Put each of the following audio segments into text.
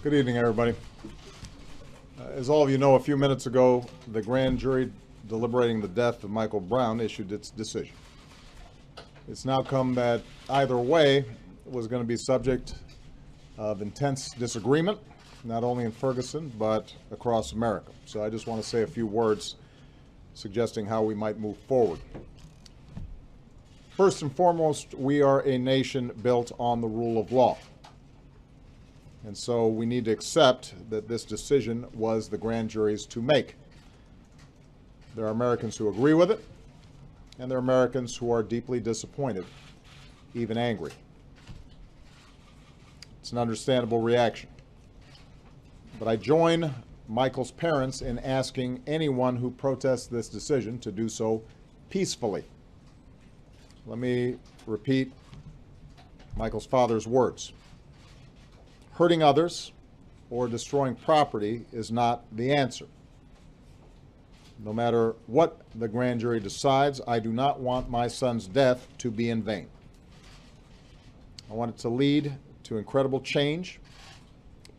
Good evening, everybody. As all of you know, a few minutes ago, the grand jury deliberating the death of Michael Brown issued its decision. It's now come that either way was going to be subject of intense disagreement, not only in Ferguson, but across America. So I just want to say a few words suggesting how we might move forward. First and foremost, we are a nation built on the rule of law. And so we need to accept that this decision was the grand jury's to make. There are Americans who agree with it, and there are Americans who are deeply disappointed, even angry. It's an understandable reaction. But I join Michael's parents in asking anyone who protests this decision to do so peacefully. Let me repeat Michael's father's words. Hurting others or destroying property is not the answer. No matter what the grand jury decides, I do not want my son's death to be in vain. I want it to lead to incredible change,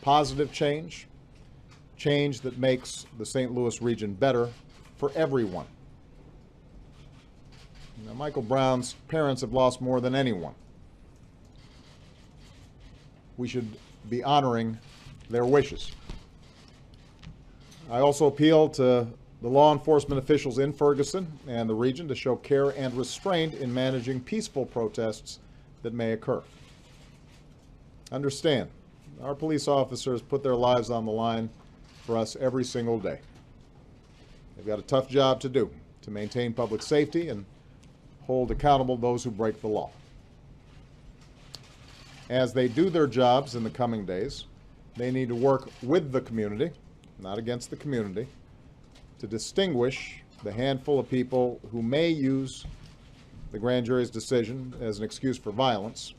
positive change, change that makes the St. Louis region better for everyone. Now, Michael Brown's parents have lost more than anyone. We should be honoring their wishes. I also appeal to the law enforcement officials in Ferguson and the region to show care and restraint in managing peaceful protests that may occur. Understand, our police officers put their lives on the line for us every single day. They've got a tough job to do to maintain public safety and hold accountable those who break the law. As they do their jobs in the coming days, they need to work with the community, not against the community, to distinguish the handful of people who may use the grand jury's decision as an excuse for violence,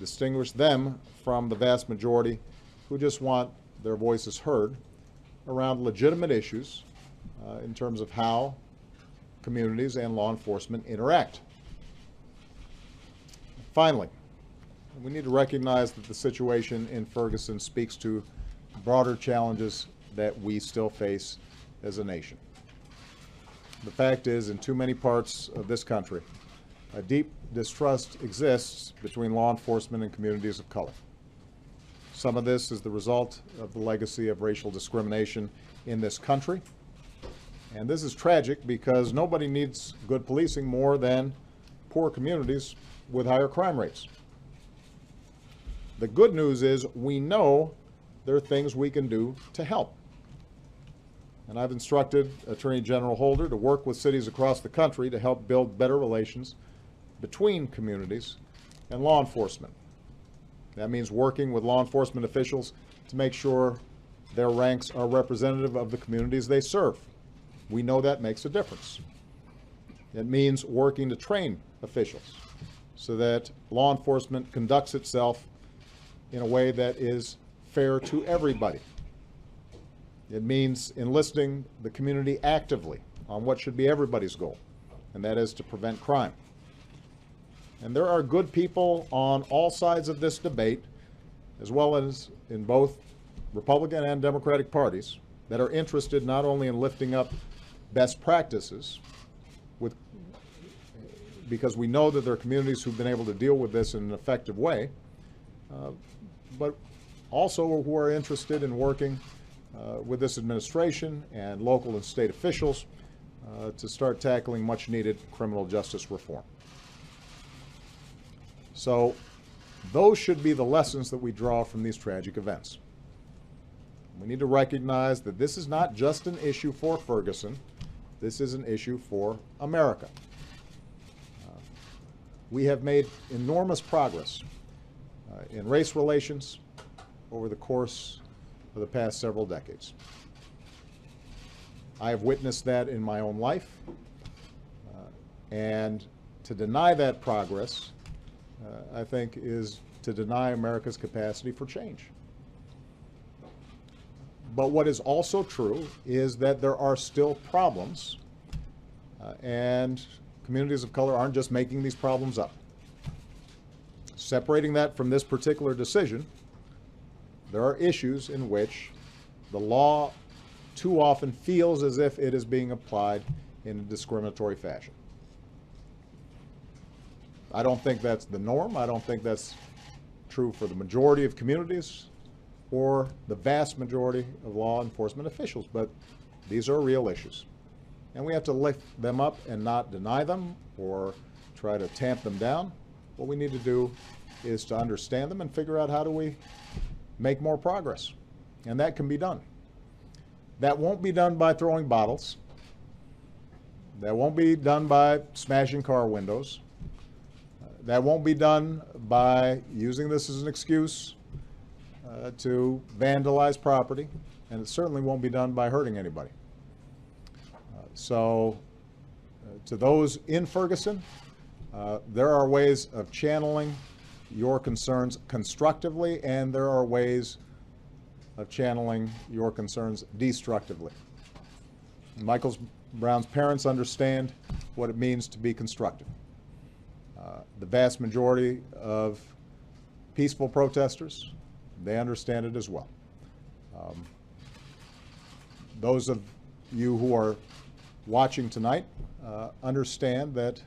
distinguish them from the vast majority who just want their voices heard around legitimate issues in terms of how communities and law enforcement interact. Finally, we need to recognize that the situation in Ferguson speaks to broader challenges that we still face as a nation. The fact is, in too many parts of this country, a deep distrust exists between law enforcement and communities of color. Some of this is the result of the legacy of racial discrimination in this country. And this is tragic because nobody needs good policing more than poor communities with higher crime rates. The good news is we know there are things we can do to help. And I've instructed Attorney General Holder to work with cities across the country to help build better relations between communities and law enforcement. That means working with law enforcement officials to make sure their ranks are representative of the communities they serve. We know that makes a difference. It means working to train officials so that law enforcement conducts itself in a way that is fair to everybody. It means enlisting the community actively on what should be everybody's goal, and that is to prevent crime. And there are good people on all sides of this debate, as well as in both Republican and Democratic parties, that are interested not only in lifting up best practices, because we know that there are communities who've been able to deal with this in an effective way, but also who are interested in working with this administration and local and state officials to start tackling much needed criminal justice reform. So those should be the lessons that we draw from these tragic events. We need to recognize that this is not just an issue for Ferguson, this is an issue for America. We have made enormous progress in race relations over the course of the past several decades. I have witnessed that in my own life, and to deny that progress, I think, is to deny America's capacity for change. But what is also true is that there are still problems, and communities of color aren't just making these problems up. Separating that from this particular decision, there are issues in which the law too often feels as if it is being applied in a discriminatory fashion. I don't think that's the norm. I don't think that's true for the majority of communities or the vast majority of law enforcement officials, but these are real issues. And we have to lift them up and not deny them or try to tamp them down. What we need to do is to understand them and figure out how do we make more progress. And that can be done. That won't be done by throwing bottles. That won't be done by smashing car windows. That won't be done by using this as an excuse to vandalize property, and it certainly won't be done by hurting anybody. So to those in Ferguson, there are ways of channeling your concerns constructively, and there are ways of channeling your concerns destructively. Michael Brown's parents understand what it means to be constructive. The vast majority of peaceful protesters, they understand it as well. Those of you who are watching tonight understand that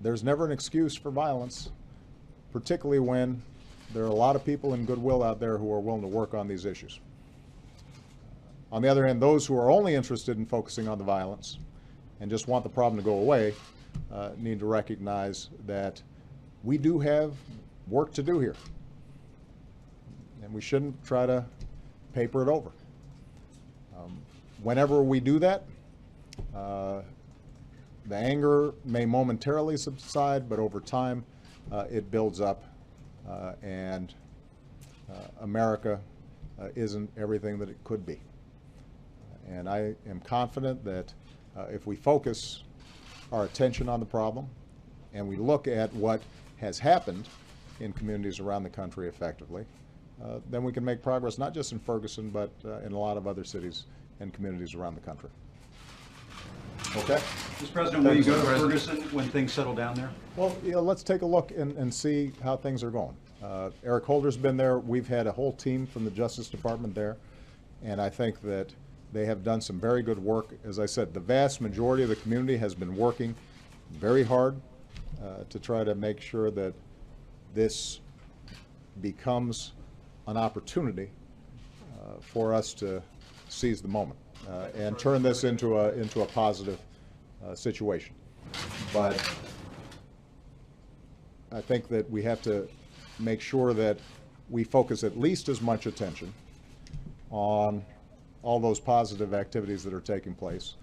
there's never an excuse for violence, particularly when there are a lot of people in goodwill out there who are willing to work on these issues. On the other hand, those who are only interested in focusing on the violence and just want the problem to go away need to recognize that we do have work to do here, and we shouldn't try to paper it over. Whenever we do that, the anger may momentarily subside, but over time it builds up, and America isn't everything that it could be. And I am confident that if we focus our attention on the problem and we look at what has happened in communities around the country effectively, then we can make progress not just in Ferguson, but in a lot of other cities and communities around the country. Okay? Mr. President, will you go to Ferguson when things settle down there? Well, let's take a look and see how things are going. Eric Holder's been there. We've had a whole team from the Justice Department there, and I think that they have done some very good work. As I said, the vast majority of the community has been working very hard to try to make sure that this becomes an opportunity for us to seize the moment and turn this into a positive situation. But I think that we have to make sure that we focus at least as much attention on all those positive activities that are taking place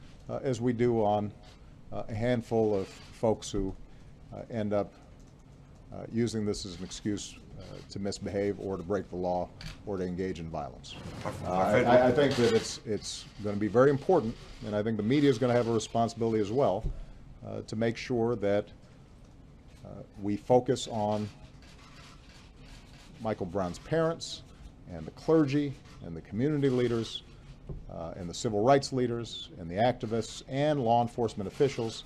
as we do on a handful of folks who end up using this as an excuse to misbehave or to break the law or to engage in violence. I think that it's going to be very important, and I think the media is going to have a responsibility as well to make sure that we focus on Michael Brown's parents and the clergy and the community leaders and the civil rights leaders and the activists and law enforcement officials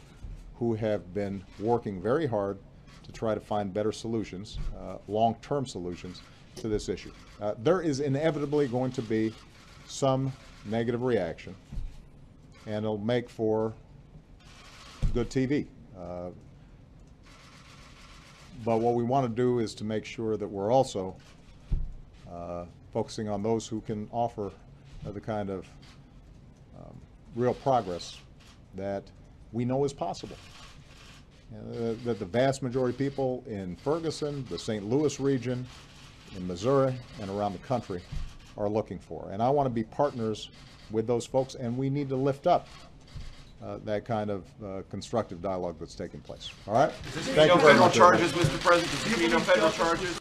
who have been working very hard to try to find better solutions, long-term solutions to this issue. There is inevitably going to be some negative reaction, and it'll make for good TV. But what we want to do is to make sure that we're also focusing on those who can offer the kind of real progress that we know is possible. That the vast majority of people in Ferguson, the St. Louis region, in Missouri, and around the country are looking for. And I want to be partners with those folks, and we need to lift up that kind of constructive dialogue that's taking place. All right? Does this mean no federal charges, Mr. President? Does this mean no federal charges?